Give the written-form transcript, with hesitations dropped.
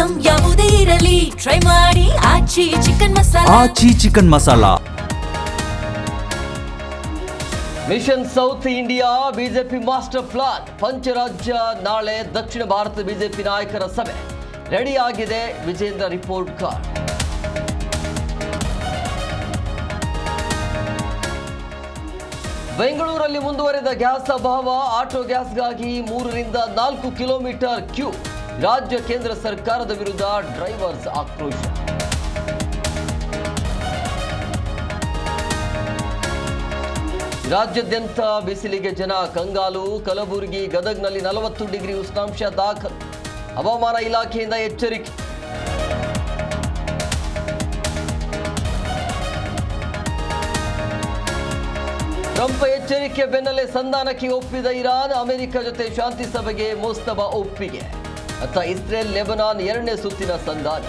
Item ಯಾವುದೇ ಇರಲಿ try ಮಾಡಿ Aachi chicken masala. Aachi chicken masala. Mission south India BJP master plan. ಪಂಚರಾಜ್ಯ ನಾಳೆ ದಕ್ಷಿಣ ಭಾರತ ಬಿಜೆಪಿ ನಾಯಕರ ಸಭೆ ರೆಡಿಯಾಗಿದೆ. Vijayendra report card. ಬೆಂಗಳೂರಲ್ಲಿ ಮುಂದುವರೆದ ಗ್ಯಾಸ್ ಅಭಾವ. ಆಟೋ ಗ್ಯಾಸ್ಗಾಗಿ 3 ರಿಂದ 4 ಕಿಲೋಮೀಟರ್ ಕ್ಯೂ. ರಾಜ್ಯ ಕೇಂದ್ರ ಸರ್ಕಾರದ ವಿರುದ್ಧ ಡ್ರೈವರ್ಸ್ ಆಕ್ರೋಶ. ರಾಜ್ಯಾದ್ಯಂತ ಬಿಸಿಲಿಗೆ ಜನ ಕಂಗಾಲು. ಕಲಬುರಗಿ, ಗದಗ್ನಲ್ಲಿ 40 ಡಿಗ್ರಿ ಉಷ್ಣಾಂಶ ದಾಖಲು. ಹವಾಮಾನ ಇಲಾಖೆಯಿಂದ ಎಚ್ಚರಿಕೆ. ಟ್ರಂಪ್ ಎಚ್ಚರಿಕೆ ಬೆನ್ನಲ್ಲೇ ಸಂಧಾನಕ್ಕೆ ಒಪ್ಪಿದ ಇರಾನ್. ಅಮೆರಿಕ ಜೊತೆ ಶಾಂತಿ ಸಭೆಗೆ ಮುಸ್ತಫಾ ಒಪ್ಪಿಗೆ. ಅತ್ತ ಇಸ್ರೇಲ್ ಲೆಬನಾನ್ 2ನೇ ಸುತ್ತಿನ ಸಂಧಾನ.